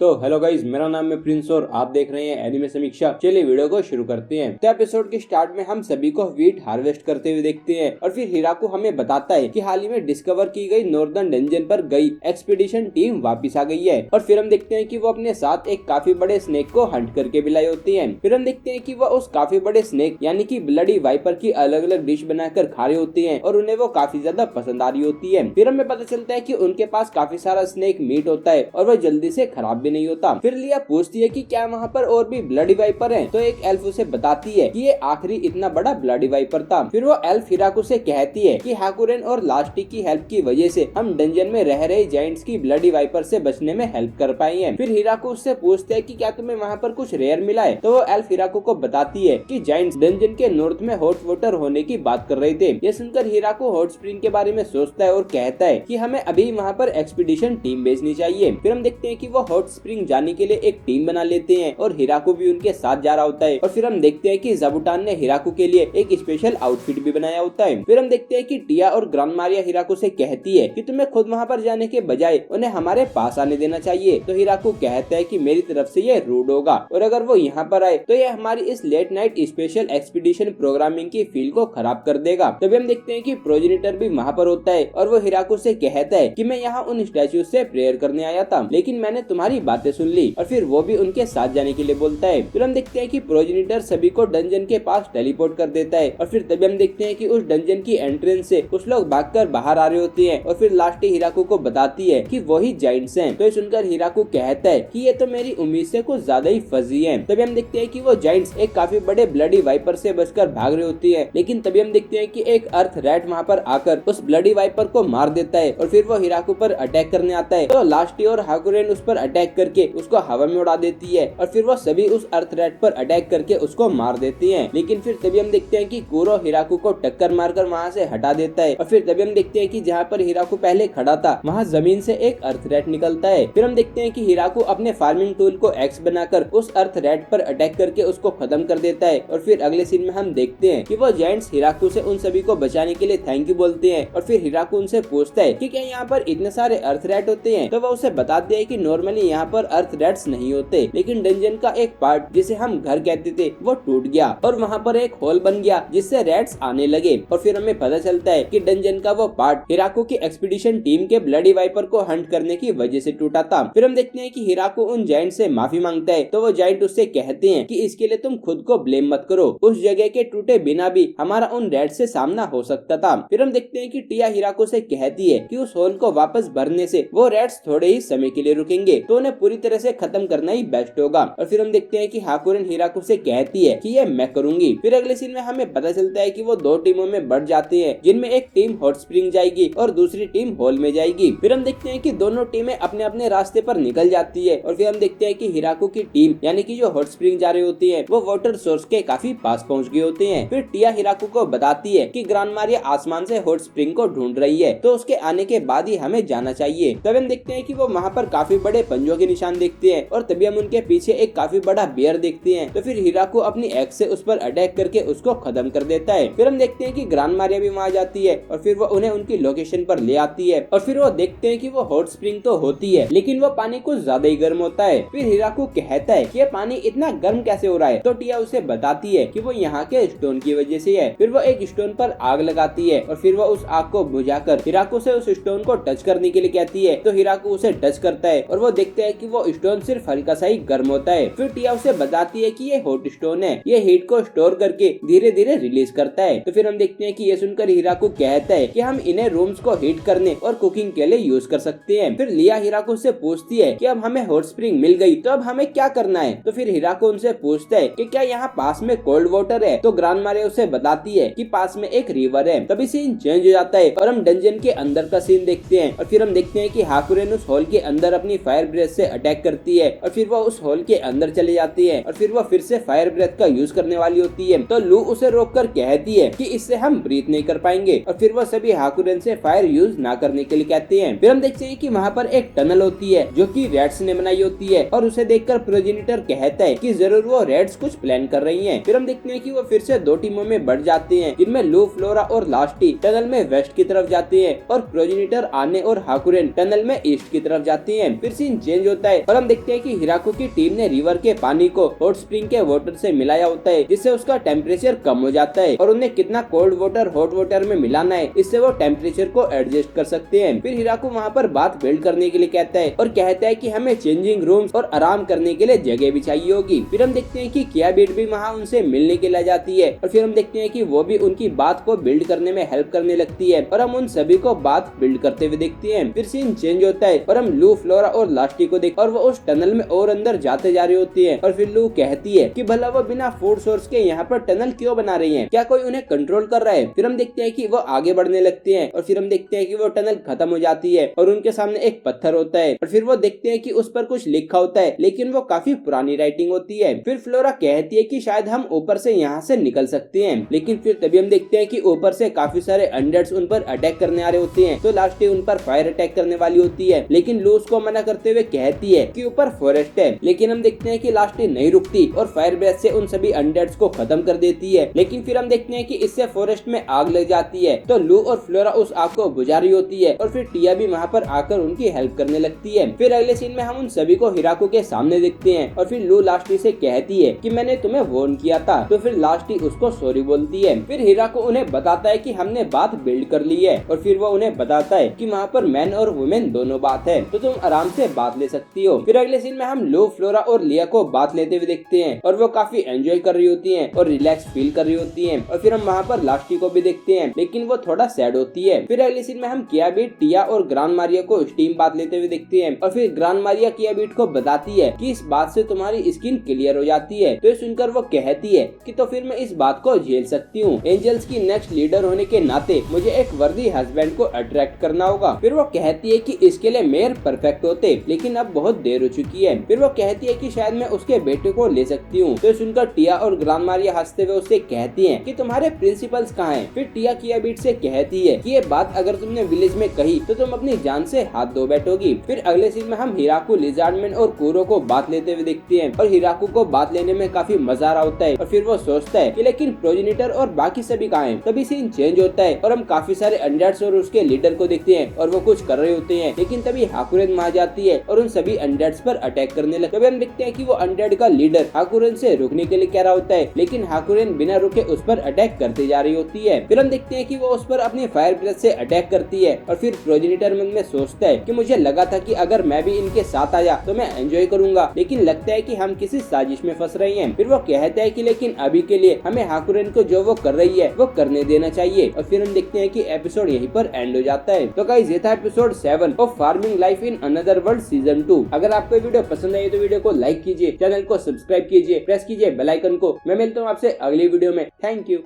तो hello guys, मेरा नाम है प्रिंस और आप देख रहे हैं एनिमे समीक्षा। चलिए वीडियो को शुरू करते हैं। तो एपिसोड के स्टार्ट में हम सभी को व्हीट हार्वेस्ट करते हुए देखते हैं और फिर हिराकू हमें बताता है कि हाल ही में डिस्कवर की गई नॉर्दर्न डंजन पर गई एक्सपीडिशन टीम वापस आ गई है। और फिर हम देखते हैं कि वो अपने साथ एक काफी बड़े स्नेक को हंट करके भी लाई होती है। फिर हम देखते हैं कि वो उस काफी बड़े स्नेक यानी कि ब्लडी वाइपर की अलग अलग डिश बनाकर खा रही होती है और उन्हें वो काफी ज्यादा पसंद आ रही होती है। फिर हमें पता चलता है कि उनके पास काफी सारा स्नेक मीट होता है और वो जल्दी से खराब भी नहीं होता। फिर लिया पूछती है कि क्या वहाँ पर और भी ब्लडी वाइपर हैं? तो एक एल्फ उसे बताती है कि ये आखिरी इतना बड़ा ब्लडी वाइपर था। फिर वो एल्फ हिराकू से कहती है कि हाकुरेन और लास्टी की हेल्प की वजह से हम डंजन में रह रहे जायंट्स की ब्लडी वाइपर से बचने में हेल्प कर पाए हैं। फिर हिराकू उससे पूछते है कि क्या तुम्हें वहाँ पर कुछ रेयर मिला है? तो वो एल्फ हिराकू को बताती है कि जायंट्स डंजन के नॉर्थ में हॉट वाटर होने की बात कर रहे थे। ये सुनकर हिराकू हॉट स्प्रिंग के बारे में सोचता है और कहता है कि हमें अभी वहाँ पर एक्सपीडिशन टीम भेजनी चाहिए। फिर हम देखते हैं कि वो हॉट स्प्रिंग जाने के लिए एक टीम बना लेते हैं और हिराकू भी उनके साथ जा रहा होता है। और फिर हम देखते हैं कि ज़बुटान ने हिराकू के लिए एक स्पेशल आउटफिट भी बनाया होता है। फिर हम देखते हैं कि टिया और ग्रांड मारिया हिराकू से कहती है कि तुम्हें खुद वहाँ पर जाने के बजाय उन्हें हमारे पास आने देना चाहिए। तो हिराकू कहता है कि मेरी तरफ से ये रूड होगा और अगर वो यहाँ पर आए तो ये हमारी इस late night special expedition programming की फील को खराब कर देगा। तभी हम देखते हैं कि प्रोजेनिटर भी वहाँ पर होता है और वो हिराकू से कहता है कि मैं यहाँ उन स्टैचू से प्रेयर करने आया था, लेकिन मैंने तुम्हारी बातें सुन ली। और फिर वो भी उनके साथ जाने के लिए बोलता है। फिर हम देखते हैं कि प्रोजेनिटर सभी को डंजन के पास टेलीपोर्ट कर देता है और फिर तभी हम देखते हैं कि उस डंजन की एंट्रेंस से कुछ लोग भागकर बाहर आ रहे होते हैं और फिर लास्टी हिराकू को बताती है कि वही जायंट्स हैं। तो सुनकर हिराकू कहता है कि ये तो मेरी उम्मीद से कुछ ज्यादा ही फजी है। तभी हम देखते हैं कि वो जायंट्स एक काफी बड़े ब्लडी वाइपर से बचकर भाग रही होती है, लेकिन तभी हम देखते हैं कि एक अर्थ रैट वहाँ पर आकर उस ब्लडी वाइपर को मार देता है और फिर वो हिराकू पर अटैक करने आता है। तो लास्टी और हाकुरेन उस पर अटैक करके उसको हवा में उड़ा देती है और फिर वो सभी उस अर्थ रैट पर अटैक करके उसको मार देती हैं। लेकिन फिर तभी हम देखते हैं कि कुरो हिराकू को टक्कर मारकर वहाँ से हटा देता है और फिर तभी हम देखते हैं कि जहाँ पर हिराकू पहले खड़ा था वहाँ जमीन से एक अर्थ रैट निकलता है। फिर हम देखते हैं कि हिराकू अपने फार्मिंग टूल को एक्स बनाकर उस अर्थ रैट पर अटैक करके उसको खत्म कर देता है। और फिर अगले सीन में हम देखते हैं कि वो जायंट्स हिराकू से उन सभी को बचाने के लिए थैंक यू बोलते हैं और फिर हिराकू उनसे पूछता है कि क्या यहाँ पर इतने सारे अर्थ रैट होते हैं? तो वो उसे बताते हैं कि नॉर्मली यहाँ पर अर्थ रैट्स नहीं होते, लेकिन डंजन का एक पार्ट जिसे हम घर कहते थे वो टूट गया और वहाँ पर एक होल बन गया जिससे रैट्स आने लगे। और फिर हमें पता चलता है कि डंजन का वो पार्ट हिराकू की एक्सपीडिशन टीम के ब्लडी वाइपर को हंट करने की वजह से टूटा था। फिर हम देखते हैं कि हिराकू उन जायंट से माफी मांगता है तो वो जायंट उससे कहते हैं कि इसके लिए तुम खुद को ब्लेम मत करो, उस जगह के टूटे बिना भी हमारा उन रैट्स से सामना हो सकता था। फिर हम देखते हैं कि टिया हिराकू से कहती है कि उस होल को वापस भरने से वो रैट्स थोड़े ही समय के लिए रुकेंगे, तो उन्हें पूरी तरह से खत्म करना ही बेस्ट होगा। और फिर हम देखते हैं कि हाकुरेन हिराकू से कहती है कि ये मैं करूंगी। फिर अगले सीन में हमें पता चलता है कि वो दो टीमों में बढ़ जाते हैं, जिनमें एक टीम हॉट स्प्रिंग जाएगी और दूसरी टीम होल में जाएगी। फिर हम देखते हैं कि दोनों टीमें अपने अपने रास्ते पर निकल जाती है और फिर हम देखते हैं कि हिराकू की टीम यानी कि जो हॉट स्प्रिंग जा रही होती है वो वाटर सोर्स के काफी पास पहुंच गए होते हैं। फिर टिया हिराकू को बताती है कि ग्रांड मारिया आसमान से हॉट स्प्रिंग को ढूंढ रही है, तो उसके आने के बाद ही हमें जाना चाहिए। तब हम देखते हैं कि वो वहाँ पर काफी बड़े पंजों के निशान देखते हैं और तभी हम उनके पीछे एक काफी बड़ा बियर देखते हैं। तो फिर हिराकू अपनी एक्स से उस पर अटैक करके उसको खत्म कर देता है। फिर हम देखते हैं कि ग्रांड मारिया भी वहाँ जाती है और फिर वो उन्हें उनकी लोकेशन पर ले आती है और फिर वो देखते हैं कि वो हॉट स्प्रिंग तो होती है लेकिन वो पानी कुछ ज्यादा ही गर्म होता है। फिर हिराकू कहता है कि ये पानी इतना गर्म कैसे हो रहा है? तो टिया उसे बताती है कि वो यहाँ के स्टोन की वजह से है। फिर वो एक स्टोन पर आग लगाती है और फिर वो उस आग को बुझाकर हिराकू से उस स्टोन को टच करने के लिए कहती है। तो हिराकू उसे टच करता है और वो देखता है कि वो स्टोन सिर्फ हल्का सा ही गर्म होता है। फिर टिया उसे बताती है कि ये हॉट स्टोन है, ये हीट को स्टोर करके धीरे धीरे रिलीज करता है। तो फिर हम देखते हैं कि ये सुनकर हिराकू कहता है कि हम इन्हें रूम्स को हीट करने और कुकिंग के लिए यूज कर सकते हैं। फिर लिया हिराकू से पूछती है कि अब हमें हॉट स्प्रिंग मिल गई तो अब हमें क्या करना है? तो फिर हिराकू उनसे पूछता है कि क्या यहाँ पास में कोल्ड वाटर है? तो ग्रांड मारिया उसे बताती है कि पास में एक रिवर है। तभी सीन चेंज हो जाता है और हम डंजन के अंदर का सीन देखते हैं और फिर हम देखते हैं कि हाकुरेन उस हॉल के अंदर अपनी फायर ब्रेथ से अटैक करती है और फिर वो उस हॉल के अंदर चली जाती है और फिर वो फिर से फायर ब्रेथ का यूज करने वाली होती है। तो लू उसे रोककर कहती है कि इससे हम ब्रीथ नहीं कर पाएंगे और फिर वो सभी हाकुरेन से फायर यूज ना करने के लिए कहते हैं। फिर हम देखते हैं कि वहाँ पर एक टनल होती है जो कि रैट्स ने बनाई होती है और उसे देखकर प्रोजेनिटर कहता है कि जरूर वो रैट्स कुछ प्लान कर रही हैं। फिर हम देखते हैं कि वो फिर से दो टीमों में बढ़ जाते हैं, जिनमें लू, फ्लोरा और लास्टी टनल में वेस्ट की तरफ जाते हैं और प्रोजेनिटर, आने और हाकुरेन टनल में ईस्ट की तरफ जाते हैं। फिर सीन चेंज होता है और हम देखते हैं कि हिराकू की टीम ने रिवर के पानी को हॉट स्प्रिंग के वाटर से मिलाया होता है, जिससे उसका टेम्परेचर कम हो जाता है और उन्हें कितना कोल्ड वाटर हॉट वाटर में मिलाना है, इससे वो टेम्परेचर को एडजस्ट कर सकते हैं। फिर हिराकू वहाँ पर बात बिल्ड करने के लिए कहता है और कहता है कि हमें चेंजिंग रूम्स और आराम करने के लिए जगह भी चाहिए होगी। फिर हम देखते हैं कि किया बीट भी वहाँ उनसे मिलने के लिए जाती है और फिर हम देखते हैं कि वो भी उनकी बात को बिल्ड करने में हेल्प करने लगती है और हम उन सभी को बात बिल्ड करते हुए देखते हैं। फिर सीन चेंज होता है और हम लू, फ्लोरा और लास्टी को देखते और वो उस टनल में और अंदर जाते जा रही होती है और फिर लू कहती है कि भला वो बिना फूड सोर्स के यहाँ पर टनल क्यों बना रही है, क्या कोई उन्हें कंट्रोल कर रहा है। फिर हम देखते हैं कि वो आगे बढ़ने लगते हैं और फिर हम देखते हैं कि वो टनल खत्म हो जाती है और उनके सामने एक पत्थर होता है और फिर वो देखते हैं कि उस पर कुछ लिखा होता है, लेकिन वो काफी पुरानी राइटिंग होती है। फिर फ्लोरा कहती है कि शायद हम ऊपर से यहाँ से निकल सकते हैं, लेकिन फिर तभी हम देखते हैं कि ऊपर से काफी सारे अनडेड्स उन पर अटैक करने आ रहे होते हैं। तो लास्टी उन पर फायर अटैक करने वाली होती है, लेकिन लू उसको मना करते हुए कहती है कि ऊपर फॉरेस्ट है। लेकिन हम देखते हैं कि लास्टी नहीं रुकती और फायर ब्रेथ से उन सभी अनडेड्स को खत्म कर देती है। लेकिन फिर हम देखते हैं कि इससे फॉरेस्ट में आग लग जाती है। तो लू और फ्लोरा उस आग को बुझा रही होती है और फिर टिया भी वहाँ पर आकर उनकी हेल्प करने लगती है। फिर अगले सीन में हम उन सभी को हिराकू के सामने देखते हैं और फिर लू लास्टी से कहती है कि मैंने तुम्हें वार्न किया था। तो फिर लास्टी उसको सॉरी बोलती है। फिर हिराकू उन्हें बताता है कि हमने बात बिल्ड कर ली है और फिर वो उन्हें बताता है कि वहाँ पर मैन और वुमेन दोनों बात है, तो तुम आराम से बात ले सकती हो। फिर अगले सीन में हम लू, फ्लोरा और लिया को बात लेते हुए देखते हैं और वो काफी एंजॉय कर रही होती हैं और रिलैक्स फील कर रही होती हैं। और फिर हम वहाँ पर लास्टी को भी देखते हैं, लेकिन वो थोड़ा सैड होती है। फिर अगले सीन में हम किया बीट, टिया और ग्रांड मारिया को स्टीम बात लेते हुए देखते हैं और फिर ग्रांड मारिया किया बीट को बताती है कि इस बात से तुम्हारी स्किन क्लियर हो जाती है। तो ये सुनकर वो कहती है कि तो फिर मैं इस बात को झेल सकती हूँ। एंजल्स की नेक्स्ट लीडर होने के नाते मुझे एक वर्दी हस्बैंड को अट्रैक्ट करना होगा। फिर वो कहती है कि इसके लिए मेयर परफेक्ट होते, लेकिन अब बहुत देर हो चुकी है। फिर वो कहती है कि शायद मैं उसके बेटे को ले सकती हूँ। तो सुनकर टिया और ग्रांड मारिया हंसते हुए उससे कहती हैं कि तुम्हारे प्रिंसिपल्स कहाँ हैं। फिर टिया किया बीट से कहती है कि ये बात अगर तुमने विलेज में कही तो तुम अपनी जान से हाथ धो बैठोगी। फिर अगले सीन में हम हिराकू, लिजार्डमैन और कुरो को बात लेते हुए देखते हैं और हिराकू को बात लेने में काफी मजा आ रहा होता है और फिर वो सोचता है कि लेकिन प्रोजेनिटर और बाकी सभी कहाँ हैं। तभी सीन चेंज होता है और हम काफी सारे अनडेड्स और उसके लीडर को देखते हैं और वो कुछ कर रहे होते हैं, लेकिन तभी हाकुरेन वहाँ जाती है और उन सभी अनडेड्स पर अटैक करने लगती है। तभी हम देखते हैं कि वो अनडेड का लीडर हाकुरेन से रुकने के लिए कह रहा होता है, लेकिन हाकुरेन बिना रुके उस पर अटैक करते जा रही होती है। फिर हम देखते हैं कि वो उस पर अपनी फायर ब्रेथ से अटैक करती है और फिर प्रोजेनिटर मन में सोचता है कि मुझे लगा था कि अगर मैं भी इनके साथ आया तो मैं एंजॉय करूंगा, लेकिन लगता है कि हम किसी साजिश में फंस रहे हैं। फिर वो कहता है कि लेकिन अभी के लिए हमें हाकुरेन को जो वो कर रही है वो करने देना चाहिए। और फिर हम देखते हैं कि एपिसोड यहीं पर एंड हो जाता है। तो गाइस, ये था episode 7 of farming life in another world season 2। अगर आपको वीडियो पसंद आई तो वीडियो को लाइक कीजिए, चैनल को सब्सक्राइब कीजिए, प्रेस कीजिए बेल आइकन को। मैं मिलता हूँ आपसे अगली वीडियो में। Thank you.